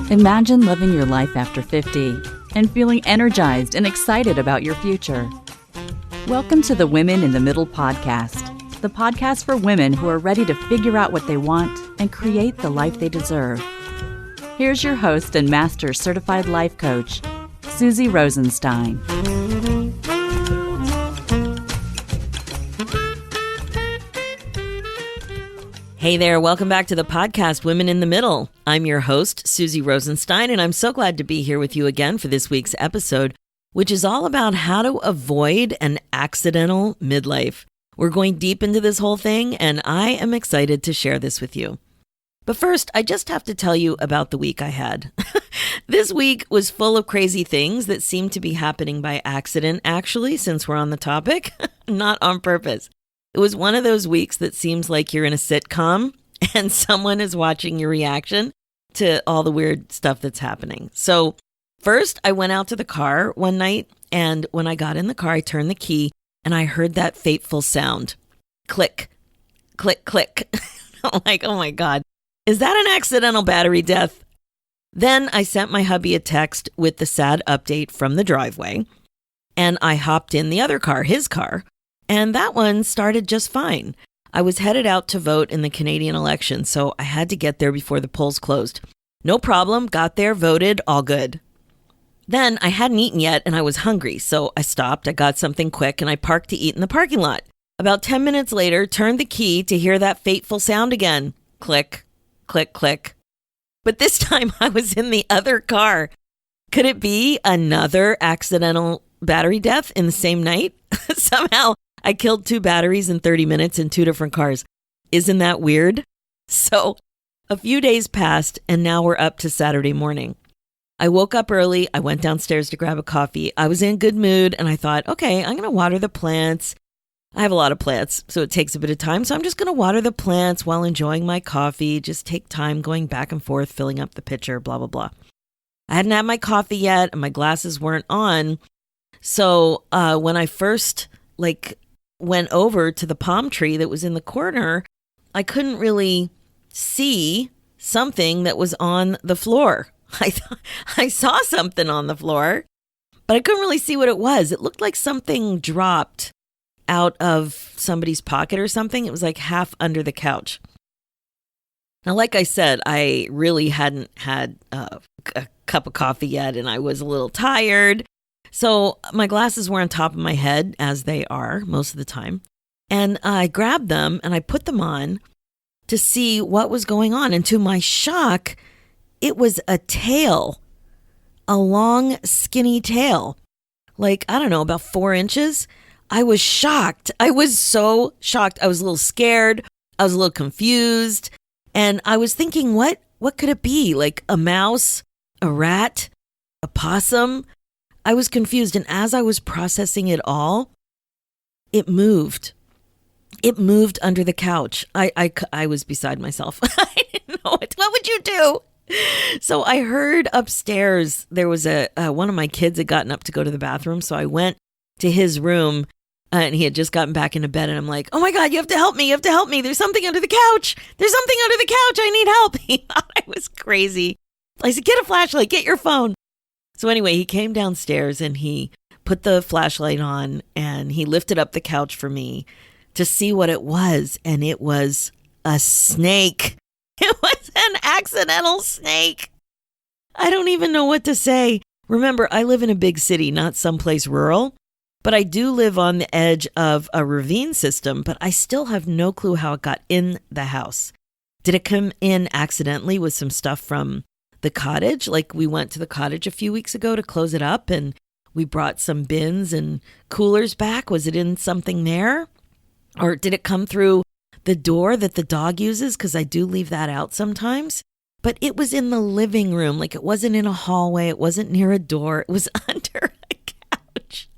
Imagine living your life after 50 and feeling energized and excited about your future. Welcome to the Women in the Middle podcast, the podcast for women who are ready to figure out what they want and create the life they deserve. Here's your host and master certified life coach, Suzy Rosenstein. Hey there, welcome back to the podcast, Women in the Middle. I'm your host, Suzy Rosenstein, and I'm so glad to be here with you again for this week's episode, which is all about how to avoid an accidental midlife. We're going deep into this whole thing, and I am excited to share this with you. But first, I just have to tell you about the week I had. This week was full of crazy things that seem to be happening by accident, actually, since we're on the topic, not on purpose. It was one of those weeks that seems like you're in a sitcom and someone is watching your reaction to all the weird stuff that's happening. So first, I went out to the car one night, and when I got in the car, I turned the key and I heard that fateful sound. Click, click, click. I'm like, oh my God, is that an accidental battery death? Then I sent my hubby a text with the sad update from the driveway, and I hopped in the other car, his car. And that one started just fine. I was headed out to vote in the Canadian election, so I had to get there before the polls closed. No problem, got there, voted, all good. Then I hadn't eaten yet and I was hungry, so I stopped, I got something quick, and I parked to eat in the parking lot. About 10 minutes later, turned the key to hear that fateful sound again. Click, click, click. But this time I was in the other car. Could it be another accidental battery death in the same night? Somehow I killed 2 batteries in 30 minutes in 2 different cars. Isn't that weird? So a few days passed and now we're up to Saturday morning. I woke up early. I went downstairs to grab a coffee. I was in good mood and I thought, okay, I'm going to water the plants. I have a lot of plants, so it takes a bit of time. So I'm just going to water the plants while enjoying my coffee. Just take time going back and forth, filling up the pitcher, blah, blah, blah. I hadn't had my coffee yet and my glasses weren't on. So when I first went over to the palm tree that was in the corner, I couldn't really see something that was on the floor. I saw something on the floor, but I couldn't really see what it was. It looked like something dropped out of somebody's pocket or something. It was like half under the couch. Now, like I said, I really hadn't had a cup of coffee yet, and I was a little tired. So my glasses were on top of my head, as they are most of the time. And I grabbed them and I put them on to see what was going on. And to my shock, it was a tail, a long, skinny tail, like, I don't know, about 4 inches. I was shocked. I was so shocked. I was a little scared. I was a little confused. And I was thinking, what could it be? Like a mouse, a rat, a possum? I was confused, and as I was processing it all, it moved. It moved under the couch. I was beside myself. I didn't know what would you do? So I heard upstairs there was one of my kids had gotten up to go to the bathroom, so I went to his room, and he had just gotten back into bed, and I'm like, oh my God, you have to help me. You have to help me. There's something under the couch. There's something under the couch. I need help. He thought I was crazy. I said, get a flashlight, get your phone. So anyway, he came downstairs and he put the flashlight on and he lifted up the couch for me to see what it was. And it was a snake. It was an accidental snake. I don't even know what to say. Remember, I live in a big city, not someplace rural, but I do live on the edge of a ravine system, but I still have no clue how it got in the house. Did it come in accidentally with some stuff from the cottage? Like we went to the cottage a few weeks ago to close it up and we brought some bins and coolers back. Was it in something there? Or did it come through the door that the dog uses? Because I do leave that out sometimes. But it was in the living room. Like it wasn't in a hallway. It wasn't near a door. It was under a couch.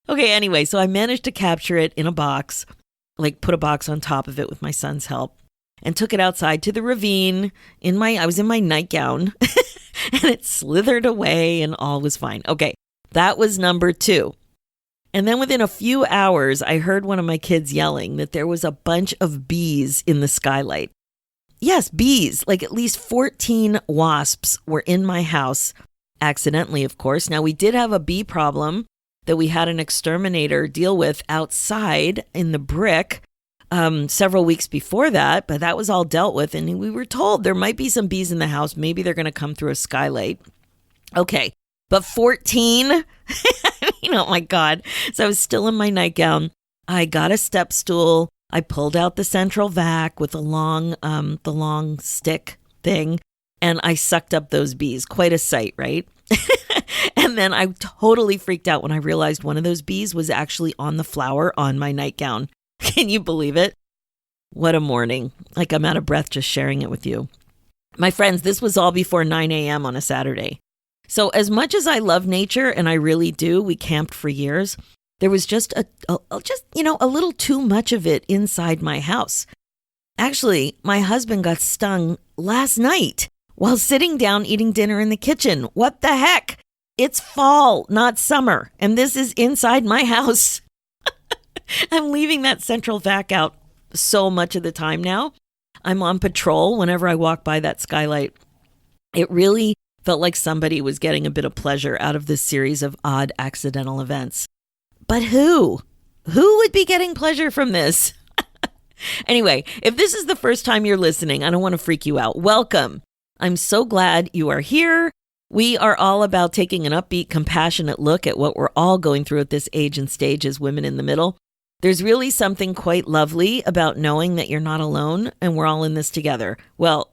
Okay, anyway, so I managed to capture it in a box, like put a box on top of it with my son's help. And took it outside to the ravine I was in my nightgown and it slithered away and all was fine. Okay, that was number 2. And then within a few hours, I heard one of my kids yelling that there was a bunch of bees in the skylight. Yes, bees. Like at least 14 wasps were in my house, accidentally, of course. Now, we did have a bee problem that we had an exterminator deal with outside in the brick several weeks before that, but that was all dealt with. And we were told there might be some bees in the house. Maybe they're going to come through a skylight. Okay, but 14? Oh my God. So I was still in my nightgown. I got a step stool. I pulled out the central vac with the long stick thing, and I sucked up those bees. Quite a sight, right? And then I totally freaked out when I realized one of those bees was actually on the flower on my nightgown. Can you believe it? What a morning. Like I'm out of breath just sharing it with you. My friends, this was all before 9 a.m. on a Saturday. So as much as I love nature, and I really do, we camped for years, there was just a little too much of it inside my house. Actually, my husband got stung last night while sitting down eating dinner in the kitchen. What the heck? It's fall, not summer, and this is inside my house. I'm leaving that central vac out so much of the time now. I'm on patrol whenever I walk by that skylight. It really felt like somebody was getting a bit of pleasure out of this series of odd accidental events. But who? Who would be getting pleasure from this? Anyway, if this is the first time you're listening, I don't want to freak you out. Welcome. I'm so glad you are here. We are all about taking an upbeat, compassionate look at what we're all going through at this age and stage as women in the middle. There's really something quite lovely about knowing that you're not alone and we're all in this together. Well,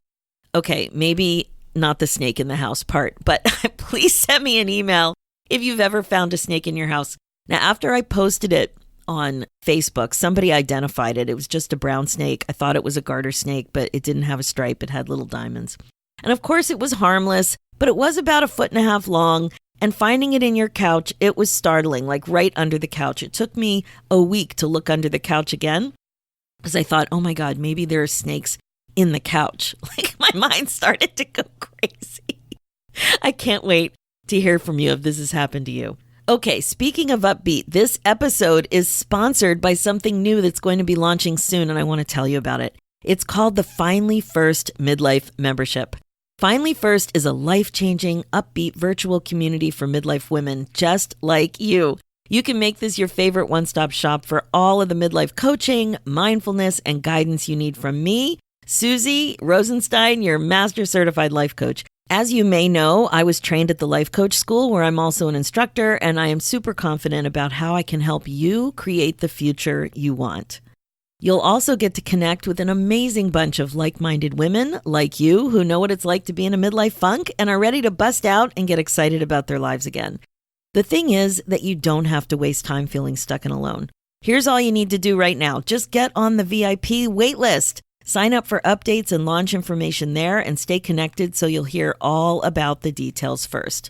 okay, maybe not the snake in the house part, but please send me an email if you've ever found a snake in your house. Now, after I posted it on Facebook, somebody identified it. It was just a brown snake. I thought it was a garter snake, but it didn't have a stripe. It had little diamonds. And of course, it was harmless, but it was about 1.5 feet long. And finding it in your couch, it was startling, like right under the couch. It took me a week to look under the couch again because I thought, oh my God, maybe there are snakes in the couch. Like my mind started to go crazy. I can't wait to hear from you if this has happened to you. Okay, speaking of upbeat, this episode is sponsored by something new that's going to be launching soon, and I want to tell you about it. It's called the Finally First Midlife Membership. Finally First is a life-changing, upbeat virtual community for midlife women just like you. You can make this your favorite one-stop shop for all of the midlife coaching, mindfulness, and guidance you need from me, Suzy Rosenstein, your master certified life coach. As you may know, I was trained at the Life Coach School, where I'm also an instructor, and I am super confident about how I can help you create the future you want. You'll also get to connect with an amazing bunch of like-minded women like you who know what it's like to be in a midlife funk and are ready to bust out and get excited about their lives again. The thing is that you don't have to waste time feeling stuck and alone. Here's all you need to do right now. Just get on the VIP wait list. Sign up for updates and launch information there and stay connected so you'll hear all about the details first.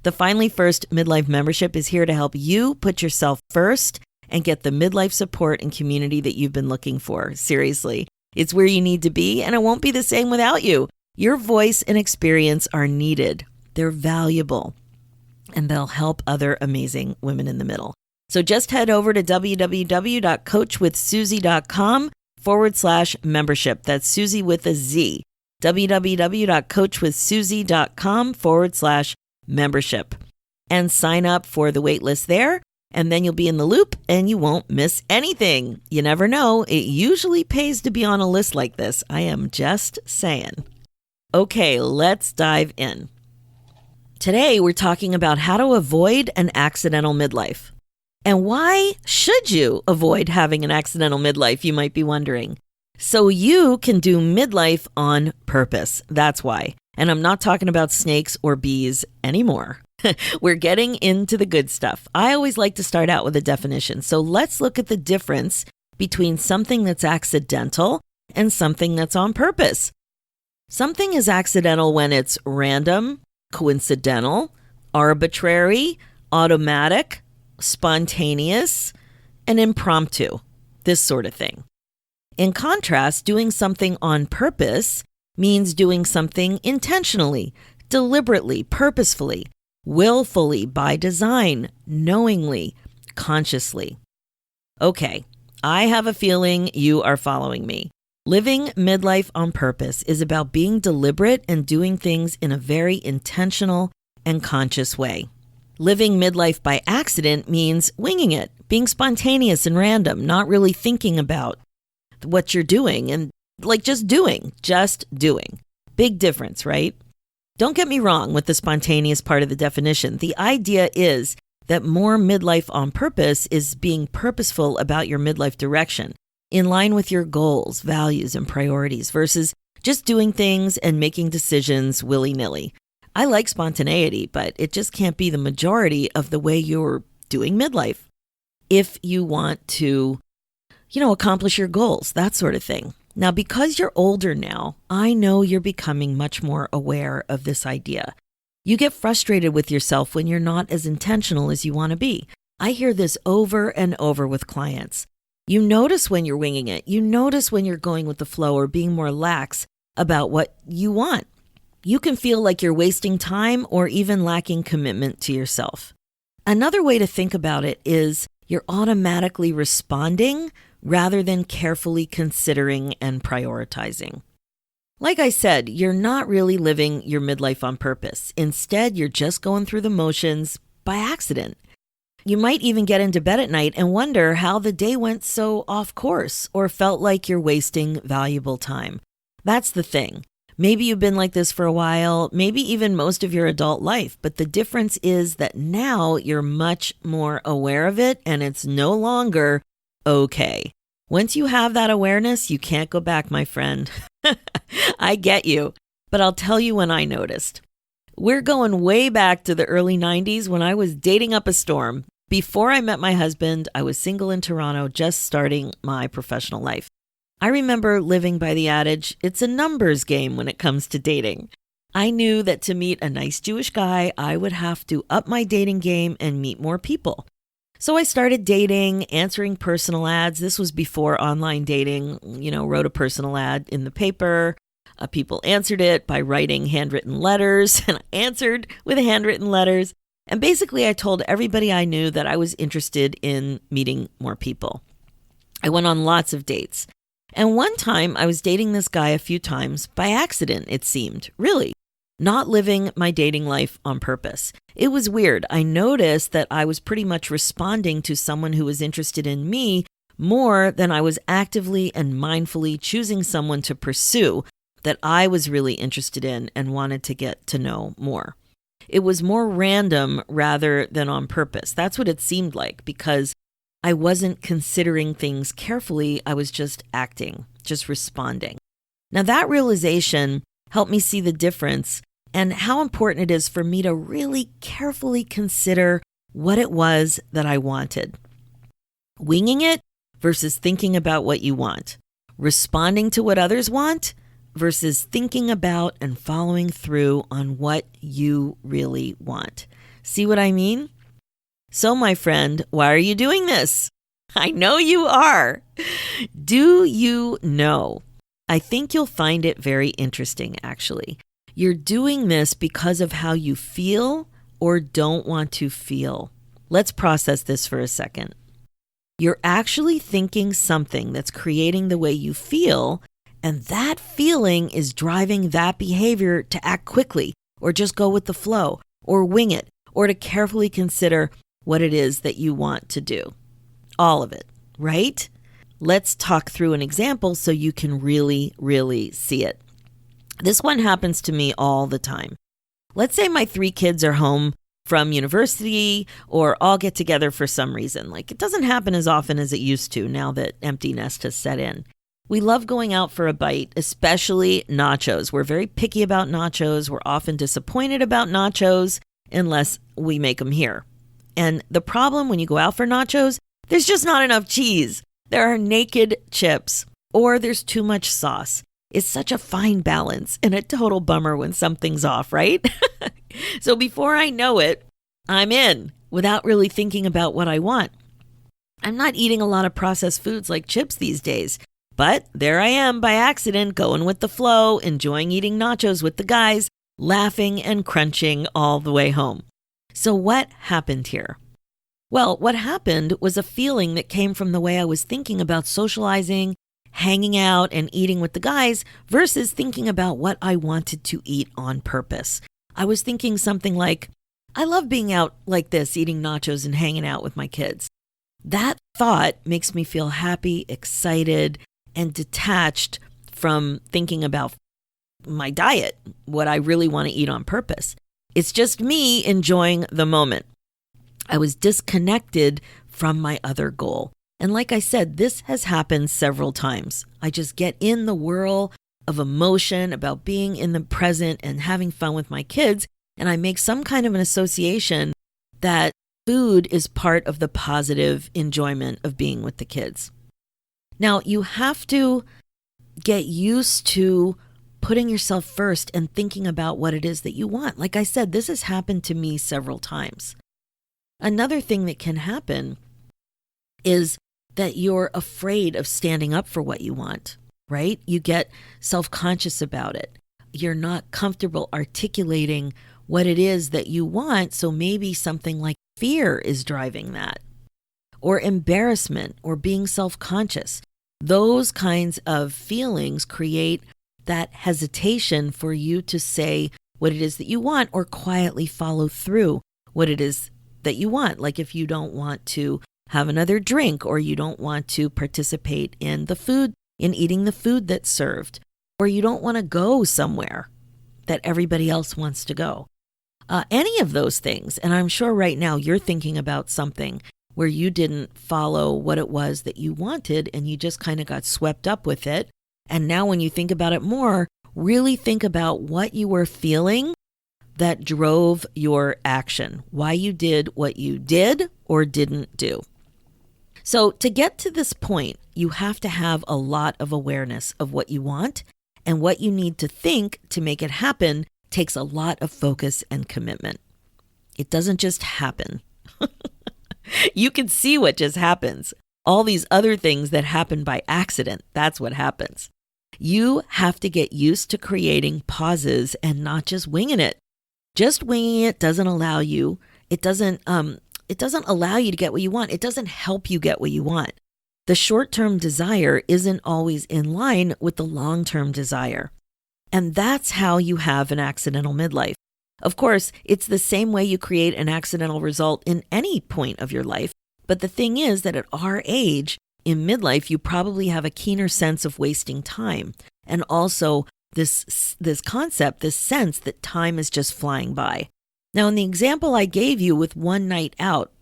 The Finally First Midlife Membership is here to help you put yourself first and get the midlife support and community that you've been looking for. Seriously, it's where you need to be, and it won't be the same without you. Your voice and experience are needed. They're valuable, and they'll help other amazing women in the middle. So just head over to www.coachwithsuzy.com/membership. That's Suzy with a Z. www.coachwithsuzy.com/membership. And sign up for the waitlist there. And then you'll be in the loop and you won't miss anything. You never know. It usually pays to be on a list like this. I am just saying. Okay, let's dive in. Today, we're talking about how to avoid an accidental midlife. And why should you avoid having an accidental midlife, you might be wondering. So you can do midlife on purpose. That's why. And I'm not talking about snakes or bees anymore. We're getting into the good stuff. I always like to start out with a definition. So let's look at the difference between something that's accidental and something that's on purpose. Something is accidental when it's random, coincidental, arbitrary, automatic, spontaneous, and impromptu, this sort of thing. In contrast, doing something on purpose means doing something intentionally, deliberately, purposefully, willfully, by design, knowingly, consciously. Okay, I have a feeling you are following me. Living midlife on purpose is about being deliberate and doing things in a very intentional and conscious way. Living midlife by accident means winging it, being spontaneous and random, not really thinking about what you're doing and just doing. Big difference, right? Don't get me wrong with the spontaneous part of the definition. The idea is that more midlife on purpose is being purposeful about your midlife direction, in line with your goals, values, and priorities versus just doing things and making decisions willy-nilly. I like spontaneity, but it just can't be the majority of the way you're doing midlife. If you want to, accomplish your goals, that sort of thing. Now, because you're older now, I know you're becoming much more aware of this idea. You get frustrated with yourself when you're not as intentional as you want to be. I hear this over and over with clients. You notice when you're winging it. You notice when you're going with the flow or being more lax about what you want. You can feel like you're wasting time or even lacking commitment to yourself. Another way to think about it is you're automatically responding rather than carefully considering and prioritizing. Like I said, you're not really living your midlife on purpose. Instead, you're just going through the motions by accident. You might even get into bed at night and wonder how the day went so off course or felt like you're wasting valuable time. That's the thing. Maybe you've been like this for a while, maybe even most of your adult life, but the difference is that now you're much more aware of it and it's no longer okay. Once you have that awareness, you can't go back, my friend. I get you, but I'll tell you when I noticed. We're going way back to the early 90s when I was dating up a storm. Before I met my husband, I was single in Toronto, just starting my professional life. I remember living by the adage, it's a numbers game when it comes to dating. I knew that to meet a nice Jewish guy, I would have to up my dating game and meet more people. So I started dating, answering personal ads. This was before online dating, wrote a personal ad in the paper. People answered it by writing handwritten letters, and I answered with handwritten letters. And basically, I told everybody I knew that I was interested in meeting more people. I went on lots of dates. And one time, I was dating this guy a few times by accident, it seemed, really. Not living my dating life on purpose. It was weird. I noticed that I was pretty much responding to someone who was interested in me more than I was actively and mindfully choosing someone to pursue that I was really interested in and wanted to get to know more. It was more random rather than on purpose. That's what it seemed like because I wasn't considering things carefully. I was just acting, just responding. Now that realization helped me see the difference and how important it is for me to really carefully consider what it was that I wanted. Winging it versus thinking about what you want. Responding to what others want versus thinking about and following through on what you really want. See what I mean? So, my friend, why are you doing this? I know you are. Do you know? I think you'll find it very interesting, actually. You're doing this because of how you feel or don't want to feel. Let's process this for a second. You're actually thinking something that's creating the way you feel, and that feeling is driving that behavior to act quickly or just go with the flow or wing it or to carefully consider what it is that you want to do. All of it, right? Let's talk through an example so you can really, really see it. This one happens to me all the time. Let's say my 3 kids are home from university or all get together for some reason. It doesn't happen as often as it used to now that empty nest has set in. We love going out for a bite, especially nachos. We're very picky about nachos. We're often disappointed about nachos unless we make them here. And the problem when you go out for nachos, there's just not enough cheese. There are naked chips or there's too much sauce. It's such a fine balance and a total bummer when something's off, right? So before I know it, I'm in without really thinking about what I want. I'm not eating a lot of processed foods like chips these days, but there I am by accident going with the flow, enjoying eating nachos with the guys, laughing and crunching all the way home. So what happened here? Well, what happened was a feeling that came from the way I was thinking about socializing hanging out and eating with the guys versus thinking about what I wanted to eat on purpose. I was thinking something like, I love being out like this, eating nachos and hanging out with my kids. That thought makes me feel happy, excited, and detached from thinking about my diet, what I really want to eat on purpose. It's just me enjoying the moment. I was disconnected from my other goal. And like I said, this has happened several times. I just get in the whirl of emotion about being in the present and having fun with my kids, and I make some kind of an association that food is part of the positive enjoyment of being with the kids. Now, you have to get used to putting yourself first and thinking about what it is that you want. Like I said, this has happened to me several times. Another thing that can happen is that you're afraid of standing up for what you want, right? You get self-conscious about it. You're not comfortable articulating what it is that you want, so maybe something like fear is driving that, or embarrassment, or being self-conscious. Those kinds of feelings create that hesitation for you to say what it is that you want or quietly follow through what it is that you want. Like if you don't want to have another drink, or you don't want to participate in eating the food that's served, or you don't want to go somewhere that everybody else wants to go. Any of those things. And I'm sure right now you're thinking about something where you didn't follow what it was that you wanted and you just kind of got swept up with it. And now when you think about it more, really think about what you were feeling that drove your action, why you did what you did or didn't do. So to get to this point, you have to have a lot of awareness of what you want, and what you need to think to make it happen takes a lot of focus and commitment. It doesn't just happen. You can see what just happens. All these other things that happen by accident, that's what happens. You have to get used to creating pauses and not just winging it. Just winging it doesn't allow you, it doesn't allow you to get what you want. It doesn't help you get what you want. The short-term desire isn't always in line with the long-term desire. And that's how you have an accidental midlife. Of course, it's the same way you create an accidental result in any point of your life. But the thing is that at our age, in midlife, you probably have a keener sense of wasting time. And also this concept, this sense that time is just flying by. Now, in the example I gave you with one night out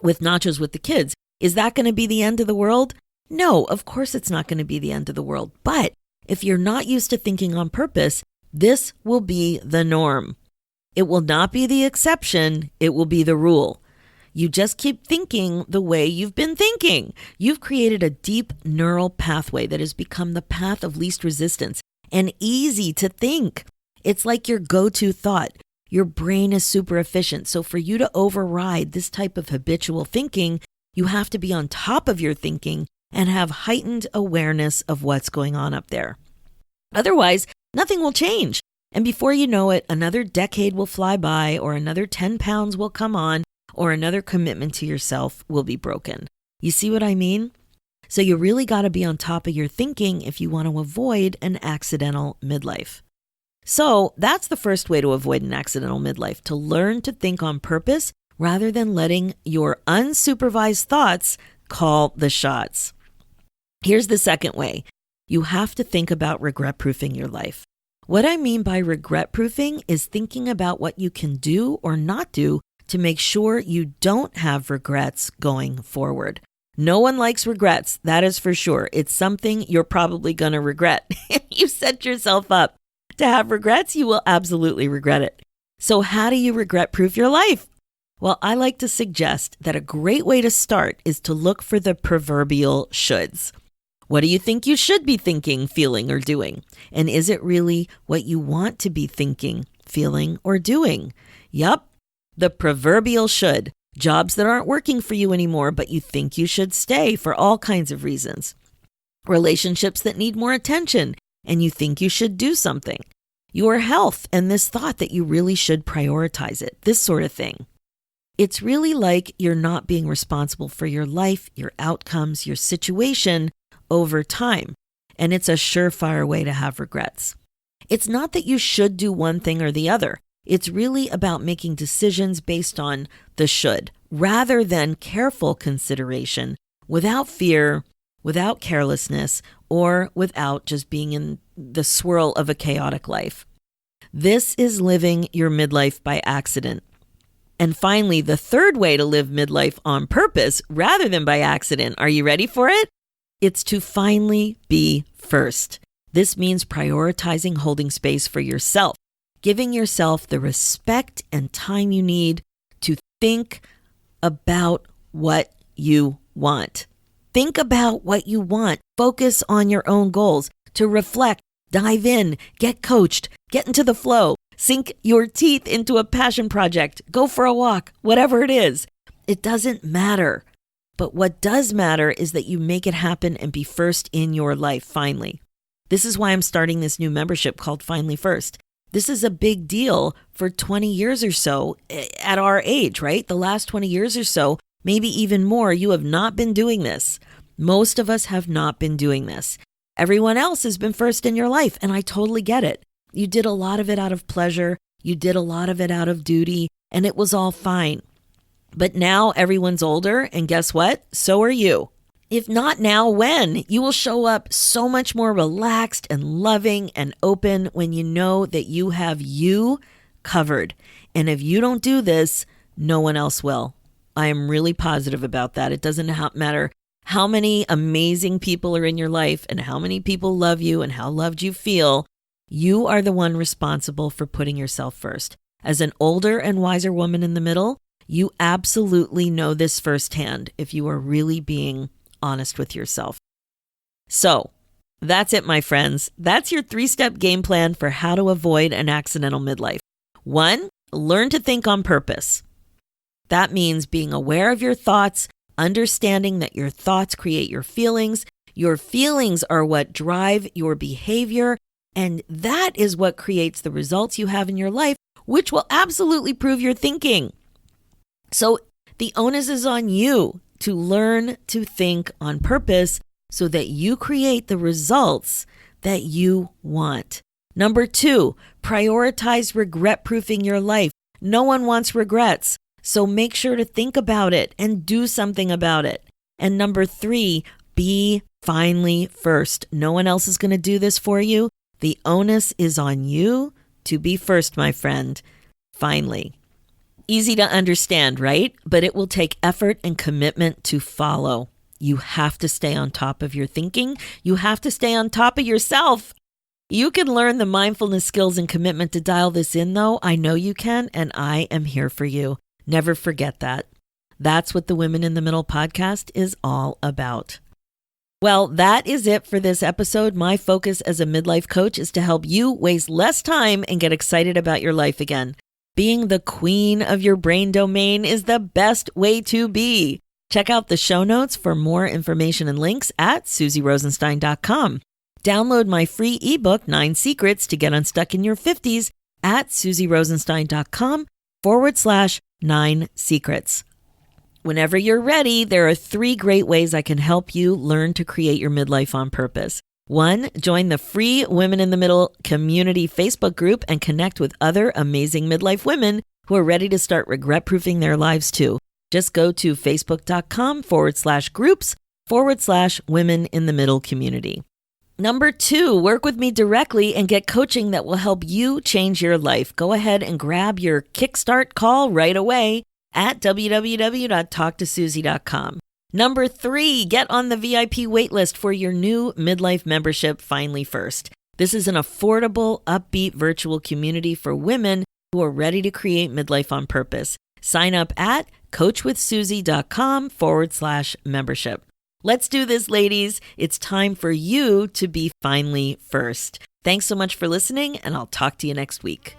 with nachos with the kids, is that going to be the end of the world? No, of course it's not going to be the end of the world. But if you're not used to thinking on purpose, this will be the norm. It will not be the exception. It will be the rule. You just keep thinking the way you've been thinking. You've created a deep neural pathway that has become the path of least resistance and easy to think. It's like your go-to thought. Your brain is super efficient. So for you to override this type of habitual thinking, you have to be on top of your thinking and have heightened awareness of what's going on up there. Otherwise, nothing will change. And before you know it, another decade will fly by, or another 10 pounds will come on, or another commitment to yourself will be broken. You see what I mean? So you really got to be on top of your thinking if you want to avoid an accidental midlife. So that's the first way to avoid an accidental midlife, to learn to think on purpose rather than letting your unsupervised thoughts call the shots. Here's the second way. You have to think about regret-proofing your life. What I mean by regret-proofing is thinking about what you can do or not do to make sure you don't have regrets going forward. No one likes regrets, that is for sure. It's something you're probably going to regret. If you set yourself up to have regrets, you will absolutely regret it. So how do you regret-proof your life? Well, I like to suggest that a great way to start is to look for the proverbial shoulds. What do you think you should be thinking, feeling, or doing? And is it really what you want to be thinking, feeling, or doing? Yup, the proverbial should. Jobs that aren't working for you anymore, but you think you should stay for all kinds of reasons. Relationships that need more attention, and you think you should do something. Your health and this thought that you really should prioritize it, this sort of thing. It's really like you're not being responsible for your life, your outcomes, your situation over time. And it's a surefire way to have regrets. It's not that you should do one thing or the other. It's really about making decisions based on the should, rather than careful consideration, without fear, without carelessness, or without just being in the swirl of a chaotic life. This is living your midlife by accident. And finally, the third way to live midlife on purpose rather than by accident. Are you ready for it? It's to finally be first. This means prioritizing holding space for yourself, giving yourself the respect and time you need to think about what you want. Think about what you want. Focus on your own goals. To reflect, dive in, get coached, get into the flow, sink your teeth into a passion project, go for a walk, whatever it is. It doesn't matter. But what does matter is that you make it happen and be first in your life, finally. This is why I'm starting this new membership called Finally First. This is a big deal for 20 years or so at our age, right? The last 20 years or so, maybe even more, you have not been doing this. Most of us have not been doing this. Everyone else has been first in your life, and I totally get it. You did a lot of it out of pleasure. You did a lot of it out of duty, and it was all fine. But now everyone's older, and guess what? So are you. If not now, when? You will show up so much more relaxed and loving and open when you know that you have you covered. And if you don't do this, no one else will. I am really positive about that. It doesn't matter how many amazing people are in your life and how many people love you and how loved you feel. You are the one responsible for putting yourself first. As an older and wiser woman in the middle, you absolutely know this firsthand if you are really being honest with yourself. So that's it, my friends. That's your 3-step game plan for how to avoid an accidental midlife. 1, learn to think on purpose. That means being aware of your thoughts, understanding that your thoughts create your feelings. Your feelings are what drive your behavior, and that is what creates the results you have in your life, which will absolutely prove your thinking. So the onus is on you to learn to think on purpose so that you create the results that you want. Number 2, prioritize regret-proofing your life. No one wants regrets, so make sure to think about it and do something about it. And number 3, be finally first. No one else is going to do this for you. The onus is on you to be first, my friend. Finally. Easy to understand, right? But it will take effort and commitment to follow. You have to stay on top of your thinking. You have to stay on top of yourself. You can learn the mindfulness skills and commitment to dial this in, though. I know you can, and I am here for you. Never forget that. That's what the Women in the Middle podcast is all about. Well, that is it for this episode. My focus as a midlife coach is to help you waste less time and get excited about your life again. Being the queen of your brain domain is the best way to be. Check out the show notes for more information and links at SuzyRosenstein.com. Download my free ebook, 9 Secrets to Get Unstuck in Your 50s at SuzyRosenstein.com/9 secrets. Whenever you're ready, there are 3 great ways I can help you learn to create your midlife on purpose. 1, join the free Women in the Middle community Facebook group and connect with other amazing midlife women who are ready to start regret-proofing their lives too. Just go to facebook.com/groups/Women in the Middle community. Number 2, work with me directly and get coaching that will help you change your life. Go ahead and grab your Kickstart call right away at www.talktosuzy.com. Number 3, get on the VIP waitlist for your new midlife membership, Finally First. This is an affordable, upbeat virtual community for women who are ready to create midlife on purpose. Sign up at coachwithsuzy.com/membership. Let's do this, ladies. It's time for you to be finally first. Thanks so much for listening, and I'll talk to you next week.